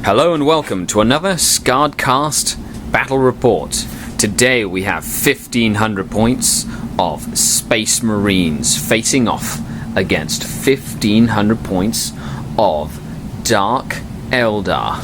Hello and welcome to another SkaredCast Battle Report. Today we have 1500 points of Space Marines facing off against 1500 points of Dark Eldar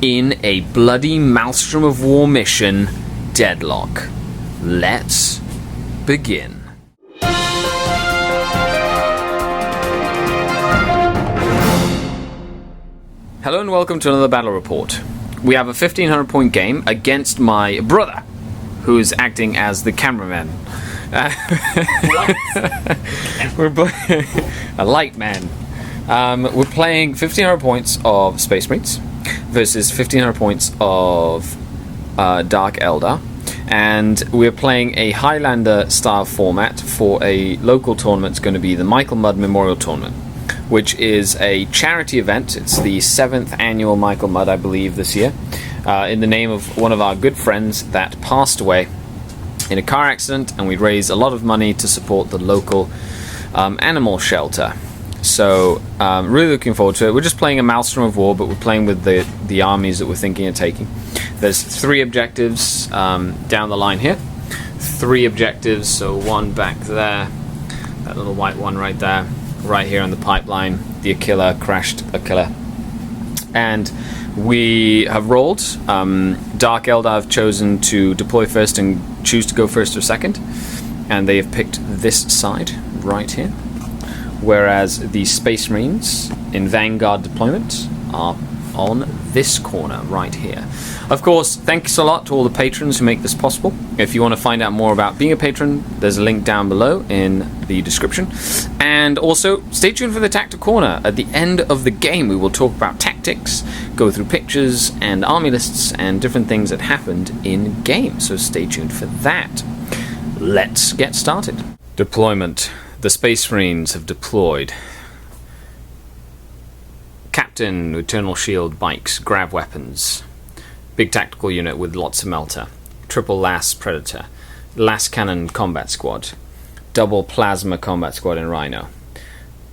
in a bloody Maelstrom of War mission, Deadlock. Let's begin. Hello and welcome to another battle report. We have a 1500 point game against my brother, who is acting as the cameraman. We're a light man. We're playing 1500 points of Space Marines versus 1500 points of Dark Eldar. And we're playing a Highlander style format for a local tournament. It's going to be the Michael Mudd Memorial Tournament, which is a charity event. It's the 7th annual Michael Mudd, I believe, this year, in the name of one of our good friends that passed away in a car accident, and we raised a lot of money to support the local animal shelter. So, really looking forward to it. We're just playing a Maelstrom of War, but we're playing with the armies that we're thinking of taking. There's 3 objectives down the line here. 3 objectives, so one back there, that little white one right there. Right here on the pipeline, the Aquila, crashed Aquila. And we have rolled. Dark Eldar have chosen to deploy first and choose to go first or second. And they have picked this side right here. Whereas the Space Marines in Vanguard deployment are on this corner right here. Of course, thanks a lot to all the patrons who make this possible. If you want to find out more about being a patron, there's a link down below in the description. And also, stay tuned for the Tactic Corner. At the end of the game, we will talk about tactics, go through pictures and army lists and different things that happened in game. So stay tuned for that. Let's get started. Deployment. The Space Marines have deployed. Captain, Eternal Shield, bikes, grav weapons. Big tactical unit with lots of melter. Triple LAS Predator. LAS Cannon Combat Squad. Double Plasma Combat Squad in Rhino.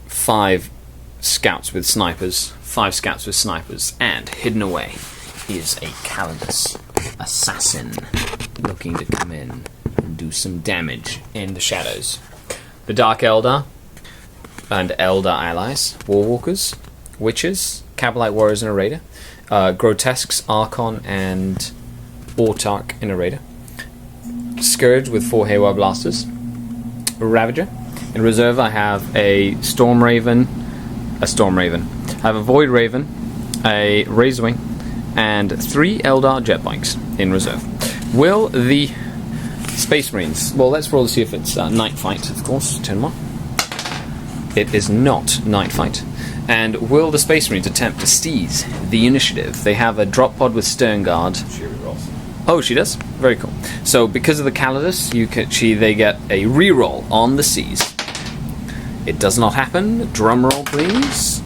5 scouts with snipers. 5 scouts with snipers. And hidden away is a Calidus assassin looking to come in and do some damage in the shadows. The Dark Eldar and Eldar allies. Warwalkers. Witches, Cabalite Warriors in a Raider, Grotesques, Archon, and Autarch in a Raider, Scourge with 4 Haywire Blasters, Ravager. In reserve, I have a Storm Raven, I have a Void Raven, a Razorwing, and 3 Eldar jet bikes in reserve. Will the Space Marines... Well, let's roll to see if it's Night Fight, of course, turn 1. It is not Night Fight. And will the Space Marines attempt to seize the initiative? They have a drop pod with Stern Guard. She rerolls. Oh, she does? Very cool. So, because of the Calidus, they get a reroll on the seize. It does not happen. Drum roll, please.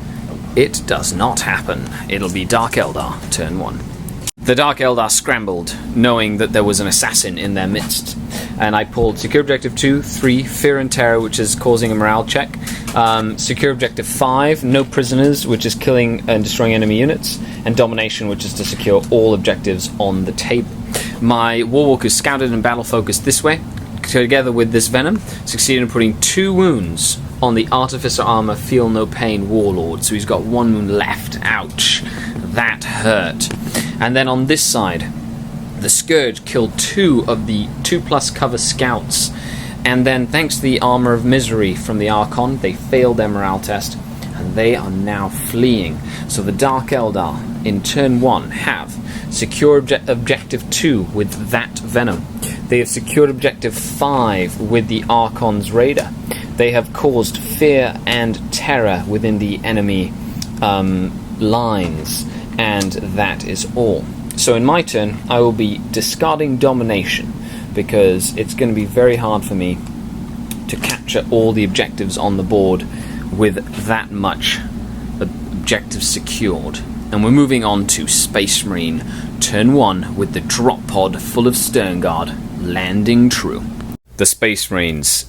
It does not happen. It'll be Dark Eldar, turn 1. The Dark Eldar scrambled, knowing that there was an assassin in their midst. And I pulled Secure Objective 2, 3, Fear and Terror, which is causing a morale check. Secure Objective 5, No Prisoners, which is killing and destroying enemy units. And Domination, which is to secure all objectives on the table. My Warwalkers scouted and battle focused this way. Together with this Venom, succeeded in putting 2 wounds on the Artificer Armor Feel No Pain Warlord. So he's got 1 wound left. Ouch. That hurt. And then on this side, the Scourge killed 2 of the 2+ cover scouts. And then, thanks to the Armor of Misery from the Archon, they failed their morale test, and they are now fleeing. So the Dark Eldar, in turn 1, have Secure Objective 2 with that Venom. They have secured Objective 5 with the Archon's Raider. They have caused fear and terror within the enemy lines, and that is all. So in my turn, I will be discarding Domination, because it's going to be very hard for me to capture all the objectives on the board with that much objectives secured. And we're moving on to Space Marine, turn 1, with the drop pod full of Stern Guard, landing true. The Space Marines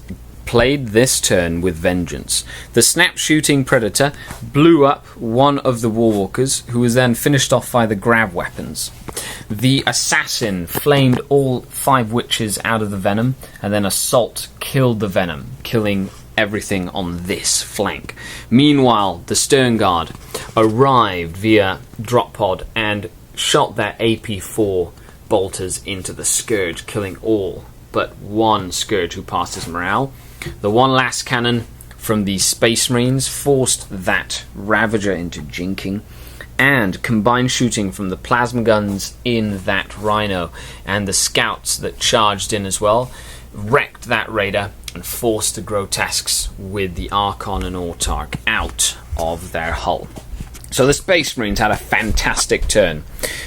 played this turn with vengeance. The snap-shooting predator blew up one of the warwalkers, who was then finished off by the grab weapons. The assassin flamed all 5 witches out of the venom, and then assault killed the venom, killing everything on this flank. Meanwhile, the Stern Guard arrived via drop pod and shot their AP4 bolters into the Scourge, killing all but one Scourge who passed his morale. The one last cannon from the Space Marines forced that Ravager into jinking, and combined shooting from the plasma guns in that Rhino and the scouts that charged in as well wrecked that Raider and forced the Grotesques with the Archon and Autarch out of their hull. So the Space Marines had a fantastic turn.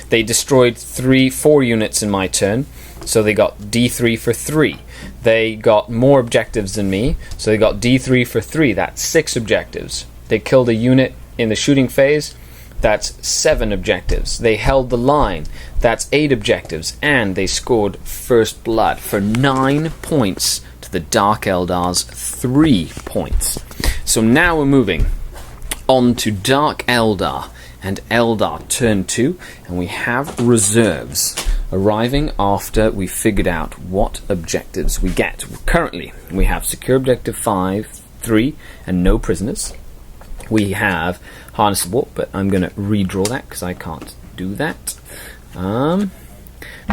They destroyed 4 units in my turn, so they got D3 for 3. They got more objectives than me, so they got D3 for 3. That's 6 objectives. They killed a unit in the shooting phase. That's 7 objectives. They held the line. That's 8 objectives. And they scored first blood for 9 points to the Dark Eldar's 3 points. So now we're moving on to Dark Eldar and Eldar turn 2, and we have reserves arriving after we figured out what objectives we get. Currently, we have secure objective 5, 3, and no prisoners. We have harnessable, but I'm going to redraw that because I can't do that.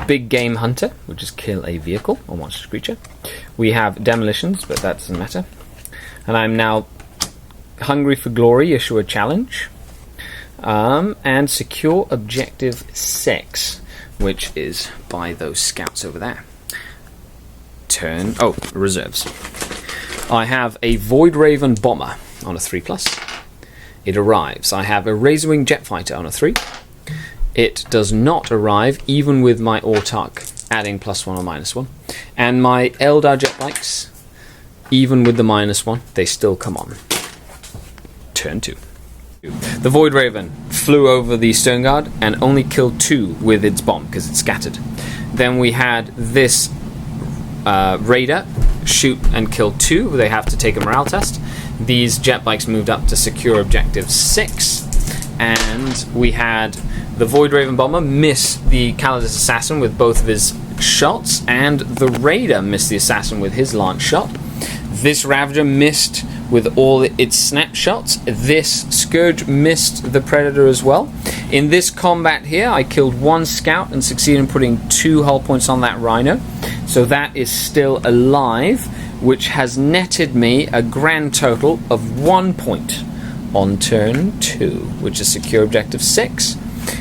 Big Game Hunter, which is kill a vehicle or monstrous creature. We have demolitions, but that doesn't matter. And I'm now hungry for glory, issue a challenge. And secure objective 6, which is by those scouts over there. Reserves. I have a Void Raven Bomber on a 3+. It arrives. I have a Razorwing Jet Fighter on a 3. It does not arrive even with my Autarch adding +1 or -1. And my Eldar Jet Bikes, even with the -1, they still come on. Turn 2. The Void Raven flew over the Stern Guard and only killed 2 with its bomb because it scattered. Then we had this Raider shoot and kill 2. They have to take a morale test. These jet bikes moved up to secure objective 6, and we had the Void Raven Bomber miss the Calidus Assassin with both of his shots, and the Raider missed the Assassin with his lance shot. This Ravager missed with all its snapshots. This Scourge missed the Predator as well. In this combat here, I killed 1 scout and succeeded in putting 2 hull points on that Rhino, so that is still alive, which has netted me a grand total of 1 point on turn 2, which is secure objective 6,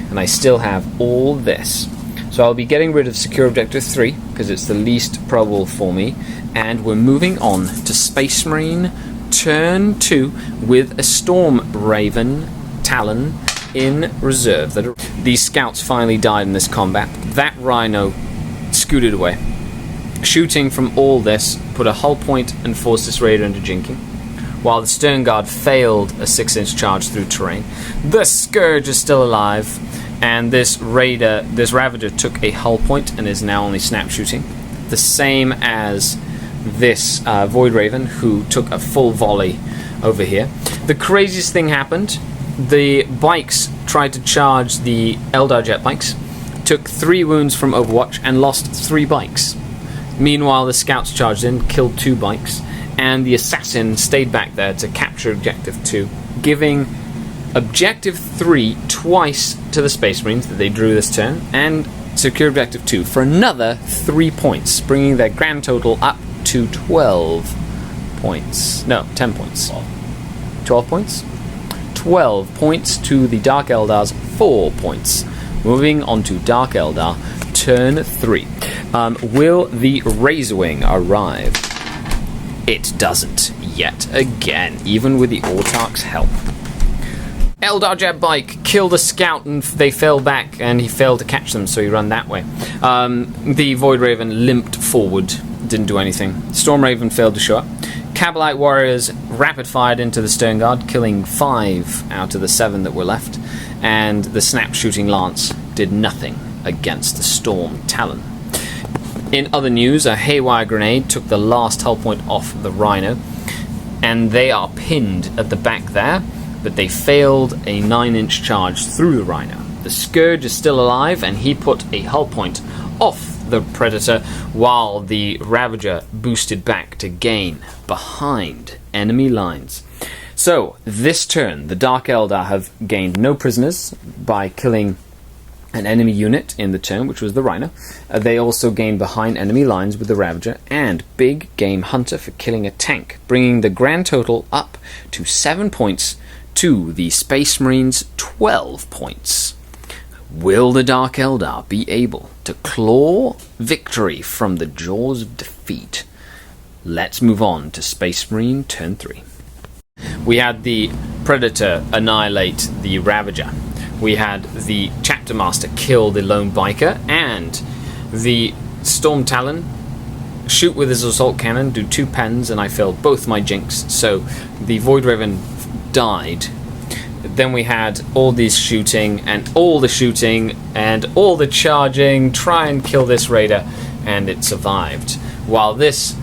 and I still have all this. So I'll be getting rid of secure objective 3, because it's the least probable for me, and we're moving on to Space Marine turn 2 with a Storm Raven Talon in reserve. These scouts finally died in this combat. That Rhino scooted away. Shooting from all this put a hull point and forced this Raider into jinking, while the Stern Guard failed a 6-inch charge through terrain. The Scourge is still alive, and this Ravager took a hull point and is now only snap shooting, the same as this Void Raven, who took a full volley over here. The craziest thing happened. The bikes tried to charge the Eldar jet bikes, took 3 wounds from Overwatch and lost 3 bikes. Meanwhile, the scouts charged in, killed 2 bikes, and the assassin stayed back there to capture objective 2, giving objective 3 twice to the Space Marines that they drew this turn, and secure objective 2 for another 3 points, bringing their grand total up to 12 points. No, 10 points. 12 points? 12 points to the Dark Eldar's 4 points. Moving on to Dark Eldar, turn 3. Will the Razorwing arrive? It doesn't, yet again, even with the Autarch's help. Eldar Jet Bike killed a scout and they fell back, and he failed to catch them, so he ran that way. The Void Raven limped forward, didn't do anything. Storm Raven failed to show up. Kabalite Warriors rapid-fired into the Stern Guard, killing 5 out of the 7 that were left, and the snap-shooting Lance did nothing against the Storm Talon. In other news, a haywire grenade took the last hull point off the Rhino, and they are pinned at the back there, but they failed a 9-inch charge through the Rhino. The Scourge is still alive, and he put a hull point off the Predator, while the Ravager boosted back to gain behind enemy lines. So, this turn, the Dark Eldar have gained no prisoners by killing an enemy unit in the turn, which was the Rhino. They also gained behind enemy lines with the Ravager, and Big Game Hunter for killing a tank, bringing the grand total up to 7 points to the Space Marines' 12 points. Will the Dark Eldar be able to claw victory from the jaws of defeat? Let's move on to Space Marine turn 3. We had the Predator annihilate the Ravager. We had the Chapter Master kill the lone biker, and the Storm Talon shoot with his assault cannon, do 2 pens, and I failed both my jinx, so the Void Raven died. Then we had all these shooting, and all the shooting, and all the charging, try and kill this raider, and it survived. While this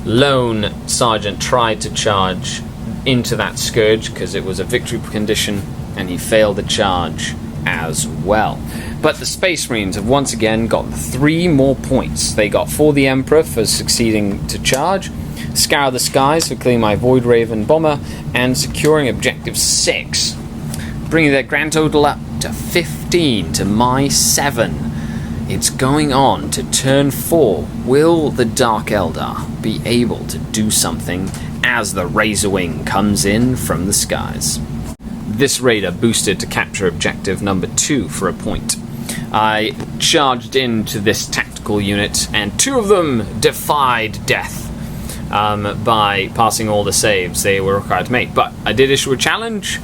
lone sergeant tried to charge into that Scourge, because it was a victory condition, and he failed the charge as well. But the Space Marines have once again got 3 more points. They got for the Emperor for succeeding to charge, Scour the Skies for killing my Void Raven bomber, and securing Objective 6, bringing their grand total up to 15 to my 7. It's going on to turn 4. Will the Dark Eldar be able to do something as the Razorwing comes in from the skies? This raider boosted to capture objective number 2 for a point. I charged into this tactical unit, and 2 of them defied death by passing all the saves they were required to make. But I did issue a challenge,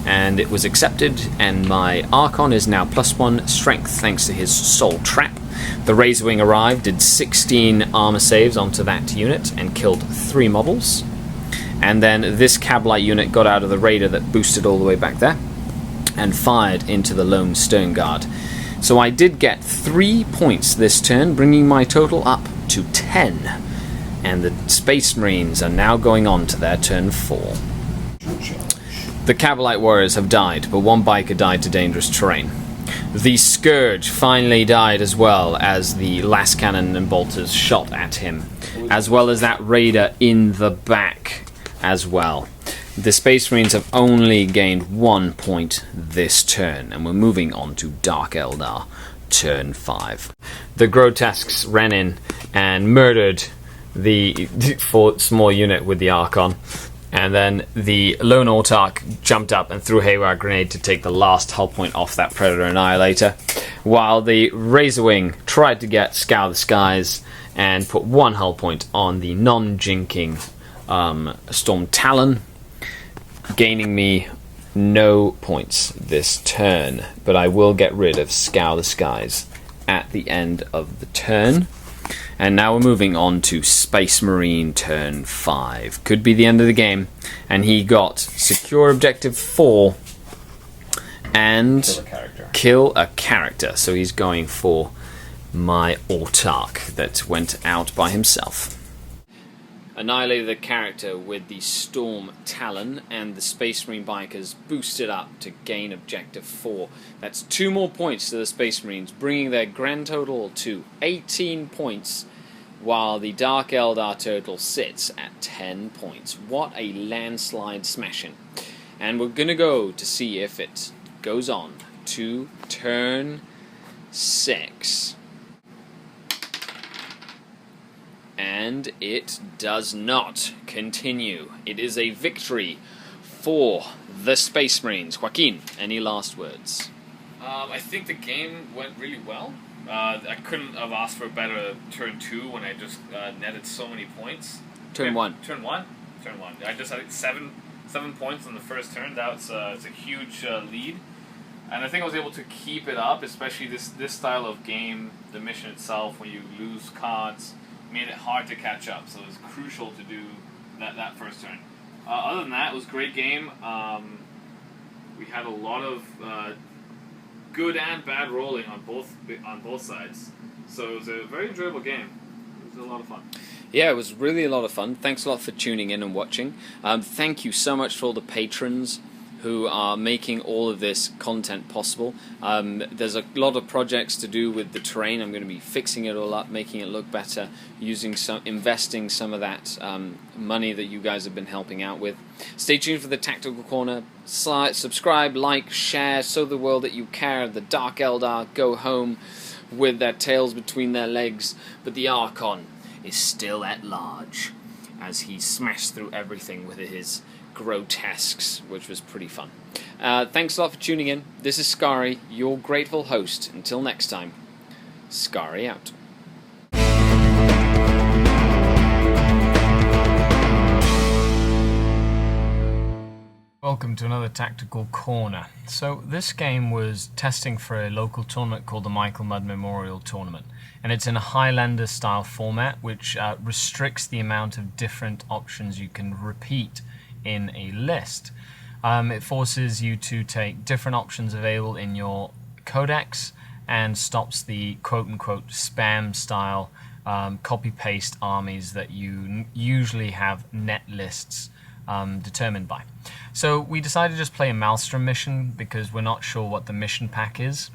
and it was accepted, and my Archon is now +1 strength thanks to his Soul Trap. The Razorwing arrived, did 16 armor saves onto that unit, and killed 3 models. And then this Cablite unit got out of the raider that boosted all the way back there and fired into the lone Stone Guard. So I did get 3 points this turn, bringing my total up to 10. And the Space Marines are now going on to their turn 4. The Cablite warriors have died, but 1 biker died to dangerous terrain. The Scourge finally died as well, as the last cannon and bolters shot at him, as well as that raider in the back as well. The Space Marines have only gained 1 point this turn, and we're moving on to Dark Eldar turn 5. The Grotesques ran in and murdered the small unit with the Archon, and then the lone Autarch jumped up and threw a haywire grenade to take the last hull point off that Predator Annihilator, while the Razorwing tried to get Scour the Skies and put 1 hull point on the non-jinking Storm Talon, gaining me no points this turn, but I will get rid of Scour the Skies at the end of the turn. And now we're moving on to Space Marine turn 5. Could be the end of the game, and he got secure objective 4 and kill a character. So he's going for my Autarch that went out by himself. Annihilated the character with the Storm Talon, and the Space Marine bikers boosted up to gain objective 4. That's 2 more points to the Space Marines, bringing their grand total to 18 points, while the Dark Eldar total sits at 10 points. What a landslide smashing. And we're going to go to see if it goes on to turn 6. And it does not continue. It is a victory for the Space Marines. Joaquin, any last words? I think the game went really well. I couldn't have asked for a better turn 2 when I just netted so many points. Turn 1. Turn 1? Turn 1. I just had 7 points on the first turn. It's a huge lead. And I think I was able to keep it up, especially this style of game, the mission itself, when you lose cards, made it hard to catch up, so it was crucial to do that first turn. Other than that, it was a great game. We had a lot of good and bad rolling on both sides. So it was a very enjoyable game. It was a lot of fun. Yeah, it was really a lot of fun. Thanks a lot for tuning in and watching. Thank you so much for all the patrons who are making all of this content possible. There's a lot of projects to do with the terrain. I'm going to be fixing it all up, making it look better, investing some of that money that you guys have been helping out with. Stay tuned for the Tactical Corner. Subscribe, like, share, show the world that you care. The Dark Eldar go home with their tails between their legs, but the Archon is still at large as he smashed through everything with his grotesques, which was pretty fun. Thanks a lot for tuning in. This is Skari, your grateful host. Until next time, Skari out. Welcome to another Tactical Corner. So this game was testing for a local tournament called the Michael Mudd Memorial Tournament, and it's in a Highlander style format which restricts the amount of different options you can repeat in a list. It forces you to take different options available in your codex and stops the quote-unquote spam style copy-paste armies that you usually have net lists determined by. So we decided to just play a Maelstrom mission because we're not sure what the mission pack is,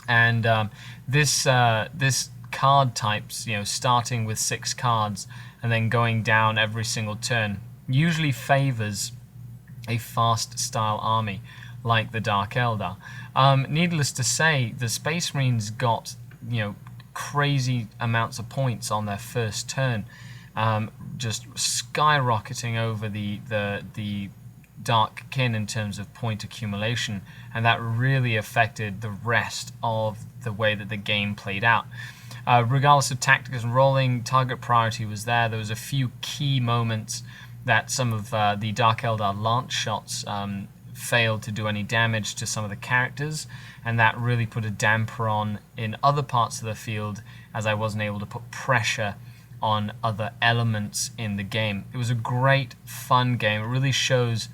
and this card types, starting with 6 cards and then going down every single turn, usually favors a fast style army like the Dark Eldar. Needless to say, the Space Marines got crazy amounts of points on their first turn, just skyrocketing over the Dark Kin in terms of point accumulation, and that really affected the rest of the way that the game played out. Regardless of tactics and rolling, target priority was there. There was a few key moments that some of the Dark Eldar lance shots failed to do any damage to some of the characters, and that really put a damper on in other parts of the field, as I wasn't able to put pressure on other elements in the game. It was a great, fun game. It really shows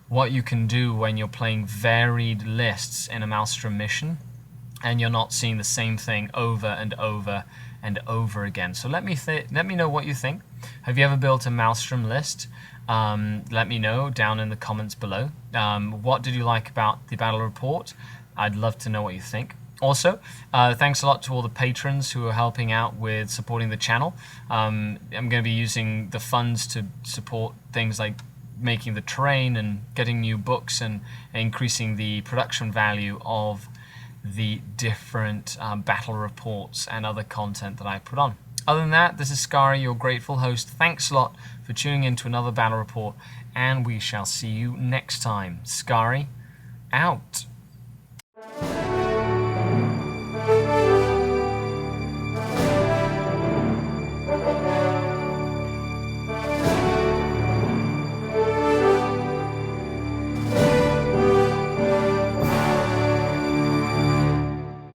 what you can do when you're playing varied lists in a Maelstrom mission, and you're not seeing the same thing over and over and over again. So let me know what you think. Have you ever built a Maelstrom list? Let me know down in the comments below. What did you like about the battle report? I'd love to know what you think. Also, thanks a lot to all the patrons who are helping out with supporting the channel. I'm going to be using the funds to support things like making the terrain and getting new books and increasing the production value of the different battle reports and other content that I put on. Other than that, this is Skari, your grateful host. Thanks a lot for tuning in to another battle report, and we shall see you next time. Skari, out.